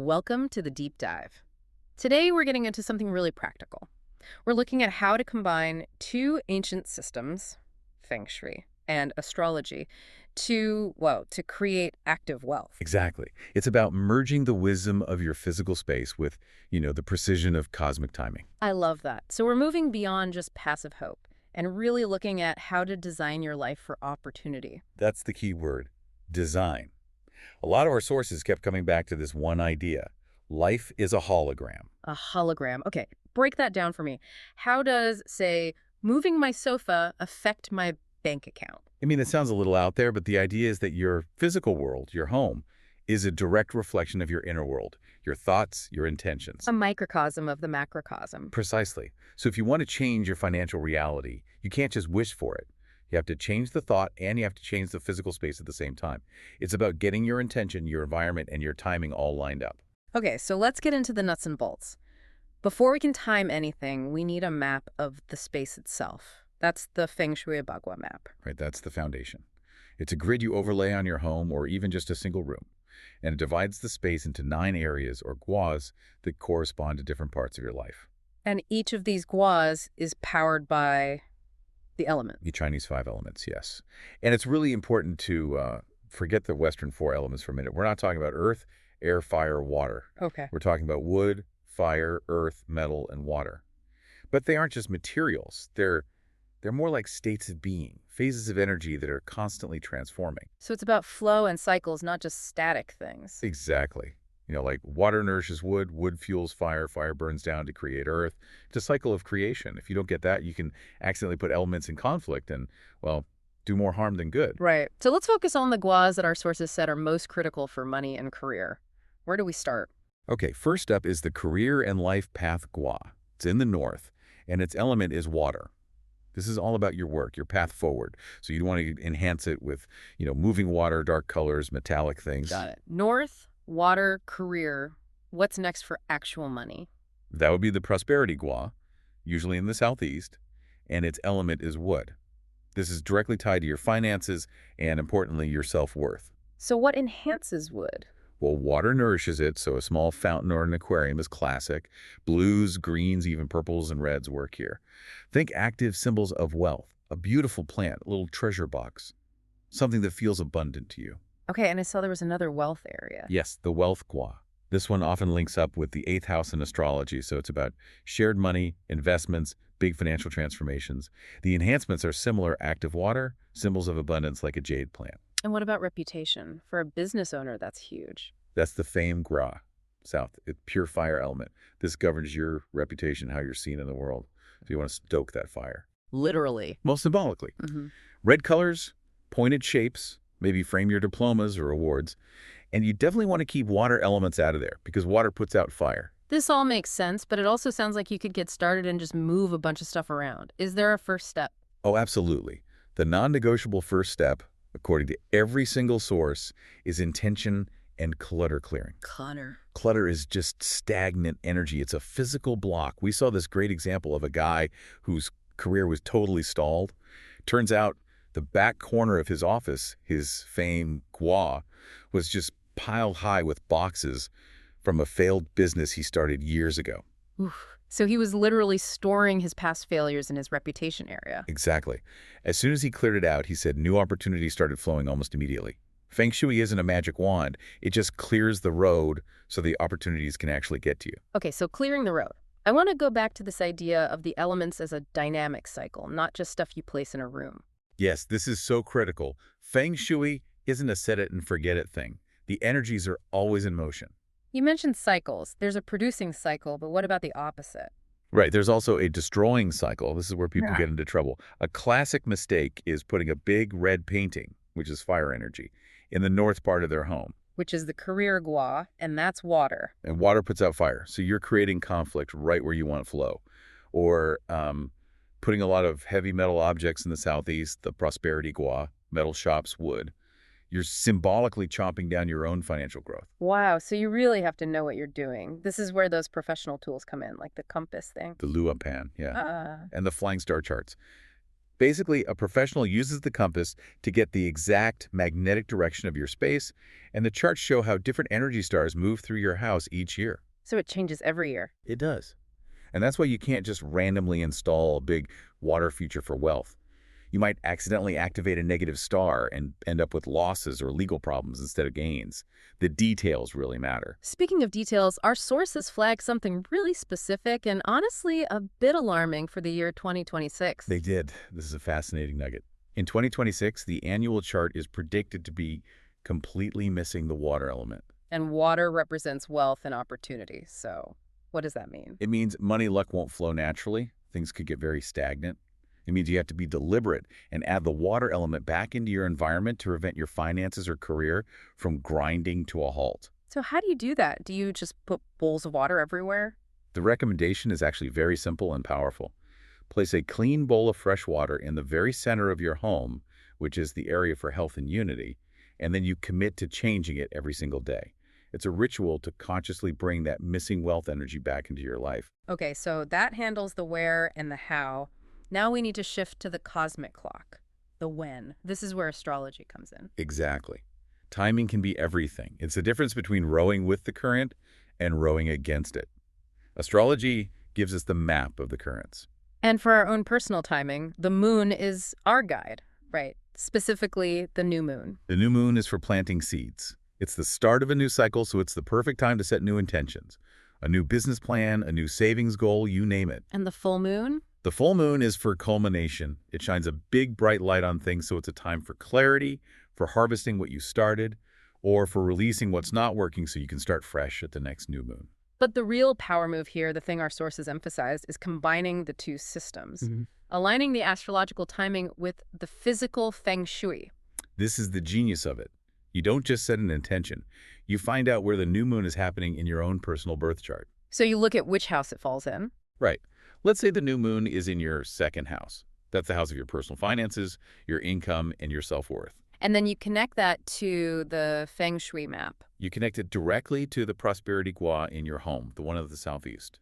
Welcome to the deep dive. Today we're getting into something really practical. We're looking at how to combine two ancient systems, Feng Shui and astrology, to create active wealth. Exactly. It's about merging the wisdom of your physical space with, the precision of cosmic timing. I love that. So we're moving beyond just passive hope and really looking at how to design your life for opportunity. That's the key word, design. A lot of our sources kept coming back to this one idea. Life is a hologram. A hologram. Okay, break that down for me. How does, say, moving my sofa affect my bank account? I mean, it sounds a little out there, but the idea is that your physical world, your home, is a direct reflection of your inner world, your thoughts, your intentions. A microcosm of the macrocosm. Precisely. So if you want to change your financial reality, you can't just wish for it. You have to change the thought and you have to change the physical space at the same time. It's about getting your intention, your environment, and your timing all lined up. Okay, so let's get into the nuts and bolts. Before we can time anything, we need a map of the space itself. That's the Feng Shui Bagua map. Right, that's the foundation. It's a grid you overlay on your home or even just a single room, and it divides the space into 9 areas or guas that correspond to different parts of your life. And each of these guas is powered by the element. The Chinese 5 elements, yes. And it's really important to forget the Western 4 elements for a minute. We're not talking about earth, air, fire, water. Okay. We're talking about wood, fire, earth, metal, and water. But they aren't just materials. They're more like states of being, phases of energy that are constantly transforming. So it's about flow and cycles, not just static things. Exactly. Like water nourishes wood, wood fuels fire, fire burns down to create earth. It's a cycle of creation. If you don't get that, you can accidentally put elements in conflict and, well, do more harm than good. Right. So let's focus on the guas that our sources said are most critical for money and career. Where do we start? Okay, first up is the career and life path gua. It's in the north, and its element is water. This is all about your work, your path forward. So you want to enhance it with, moving water, dark colors, metallic things. Got it. North, water, career. What's next for actual money? That would be the prosperity gua, usually in the southeast, and its element is wood. This is directly tied to your finances and, importantly, your self-worth. So what enhances wood? Well, water nourishes it, so a small fountain or an aquarium is classic. Blues, greens, even purples and reds work here. Think active symbols of wealth, a beautiful plant, a little treasure box, something that feels abundant to you. Okay, and I saw there was another wealth area. Yes, the wealth gua. This one often links up with the 8th house in astrology, so it's about shared money, investments, big financial transformations. The enhancements are similar: active water, symbols of abundance like a jade plant. And what about reputation? For a business owner, that's huge. That's the fame gra, south. It's pure fire element. This governs your reputation, how you're seen in the world. If you want to stoke that fire. Literally. Most symbolically. Mm-hmm. Red colors, pointed shapes, maybe frame your diplomas or awards. And you definitely want to keep water elements out of there because water puts out fire. This all makes sense, but it also sounds like you could get started and just move a bunch of stuff around. Is there a first step? Oh, absolutely. The non-negotiable first step, according to every single source, is intention and clutter clearing. Clutter. Clutter is just stagnant energy. It's a physical block. We saw this great example of a guy whose career was totally stalled. Turns out the back corner of his office, his fame gua, was just piled high with boxes from a failed business he started years ago. Oof. So he was literally storing his past failures in his reputation area. Exactly. As soon as he cleared it out, he said new opportunities started flowing almost immediately. Feng Shui isn't a magic wand. It just clears the road so the opportunities can actually get to you. Okay, so clearing the road. I want to go back to this idea of the elements as a dynamic cycle, not just stuff you place in a room. Yes, this is so critical. Feng Shui isn't a set-it-and-forget-it thing. The energies are always in motion. You mentioned cycles. There's a producing cycle, but what about the opposite? Right, there's also a destroying cycle. This is where people get into trouble. A classic mistake is putting a big red painting, which is fire energy, in the north part of their home. Which is the career gua, and that's water. And water puts out fire, so you're creating conflict right where you want flow. Or putting a lot of heavy metal objects in the southeast, the prosperity gua, metal shops, wood. You're symbolically chomping down your own financial growth. Wow, so you really have to know what you're doing. This is where those professional tools come in, like the compass thing. The Lua pan, yeah. And the flying star charts. Basically, a professional uses the compass to get the exact magnetic direction of your space, and the charts show how different energy stars move through your house each year. So it changes every year. It does. And that's why you can't just randomly install a big water feature for wealth. You might accidentally activate a negative star and end up with losses or legal problems instead of gains. The details really matter. Speaking of details, our sources flag something really specific and honestly a bit alarming for the year 2026. They did. This is a fascinating nugget. In 2026, the annual chart is predicted to be completely missing the water element. And water represents wealth and opportunity. So what does that mean? It means money luck won't flow naturally. Things could get very stagnant. It means you have to be deliberate and add the water element back into your environment to prevent your finances or career from grinding to a halt. So how do you do that? Do you just put bowls of water everywhere? The recommendation is actually very simple and powerful. Place a clean bowl of fresh water in the very center of your home, which is the area for health and unity, and then you commit to changing it every single day. It's a ritual to consciously bring that missing wealth energy back into your life. Okay, so that handles the where and the how. Now we need to shift to the cosmic clock, the when. This is where astrology comes in. Exactly. Timing can be everything. It's the difference between rowing with the current and rowing against it. Astrology gives us the map of the currents. And for our own personal timing, the moon is our guide, right? Specifically, the new moon. The new moon is for planting seeds. It's the start of a new cycle, so it's the perfect time to set new intentions. A new business plan, a new savings goal, you name it. And the full moon? The full moon is for culmination. It shines a big, bright light on things, so it's a time for clarity, for harvesting what you started, or for releasing what's not working so you can start fresh at the next new moon. But the real power move here, the thing our sources emphasized, is combining the two systems, aligning the astrological timing with the physical Feng Shui. This is the genius of it. You don't just set an intention. You find out where the new moon is happening in your own personal birth chart. So you look at which house it falls in. Right. Let's say the new moon is in your second house. That's the house of your personal finances, your income, and your self-worth. And then you connect that to the Feng Shui map. You connect it directly to the prosperity gua in your home, the one of the southeast.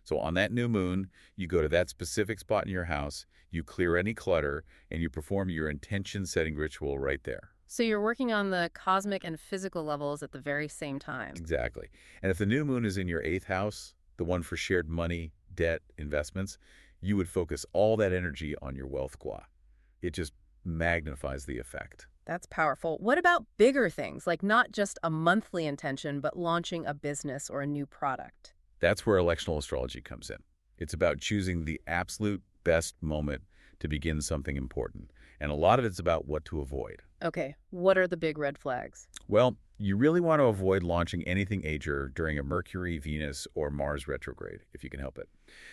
So on that new moon, you go to that specific spot in your house, you clear any clutter, and you perform your intention-setting ritual right there. So you're working on the cosmic and physical levels at the very same time. Exactly. And if the new moon is in your eighth house, the one for shared money, debt, investments, you would focus all that energy on your wealth gua. It just magnifies the effect. That's powerful. What about bigger things, like not just a monthly intention, but launching a business or a new product? That's where electional astrology comes in. It's about choosing the absolute best moment to begin something important. And a lot of it's about what to avoid. Okay, what are the big red flags? Well, you really want to avoid launching anything major during a Mercury, Venus, or Mars retrograde, if you can help it.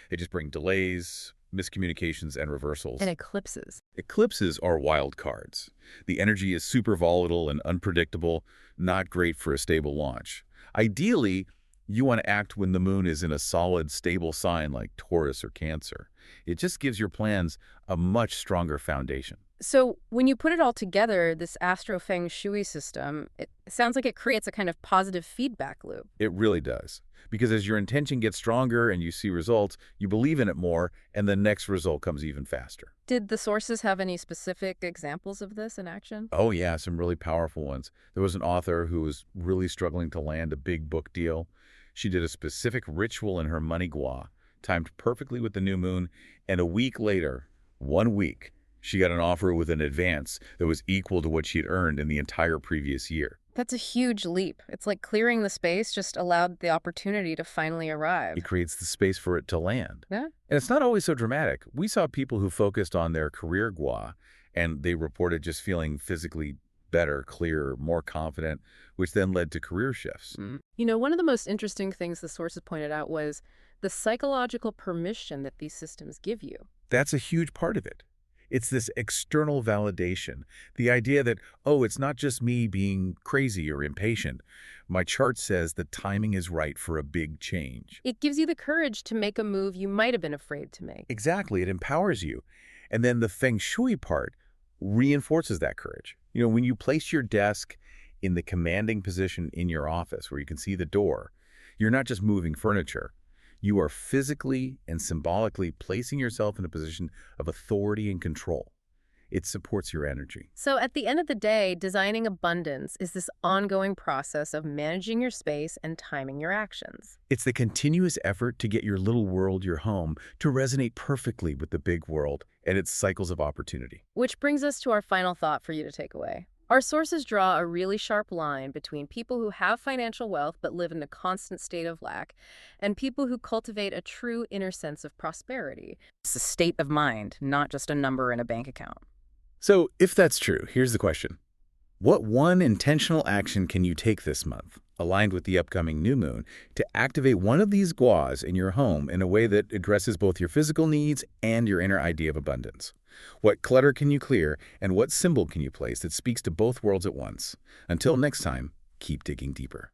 They just bring delays, miscommunications, and reversals. And eclipses. Eclipses are wild cards. The energy is super volatile and unpredictable, not great for a stable launch. Ideally, you want to act when the moon is in a solid, stable sign like Taurus or Cancer. It just gives your plans a much stronger foundation. So when you put it all together, this astro Feng Shui system, it sounds like it creates a kind of positive feedback loop. It really does. Because as your intention gets stronger and you see results, you believe in it more, and the next result comes even faster. Did the sources have any specific examples of this in action? Oh yeah, some really powerful ones. There was an author who was really struggling to land a big book deal. She did a specific ritual in her money gua, timed perfectly with the new moon, and a week later, 1 week, she got an offer with an advance that was equal to what she had earned in the entire previous year. That's a huge leap. It's like clearing the space just allowed the opportunity to finally arrive. It creates the space for it to land. Yeah. And it's not always so dramatic. We saw people who focused on their career gua, and they reported just feeling physically better, clearer, more confident, which then led to career shifts. You know, one of the most interesting things the sources pointed out was the psychological permission that these systems give you. That's a huge part of it. It's this external validation, the idea that, oh, it's not just me being crazy or impatient. My chart says the timing is right for a big change. It gives you the courage to make a move you might have been afraid to make. Exactly. It empowers you. And then the Feng Shui part reinforces that courage. You know, when you place your desk in the commanding position in your office where you can see the door, you're not just moving furniture. You are physically and symbolically placing yourself in a position of authority and control. It supports your energy. So at the end of the day, designing abundance is this ongoing process of managing your space and timing your actions. It's the continuous effort to get your little world, your home, to resonate perfectly with the big world and its cycles of opportunity. Which brings us to our final thought for you to take away. Our sources draw a really sharp line between people who have financial wealth but live in a constant state of lack and people who cultivate a true inner sense of prosperity. It's a state of mind, not just a number in a bank account. So, if that's true, here's the question. What one intentional action can you take this month, aligned with the upcoming new moon, to activate one of these guas in your home in a way that addresses both your physical needs and your inner idea of abundance? What clutter can you clear, and what symbol can you place that speaks to both worlds at once? Until next time, keep digging deeper.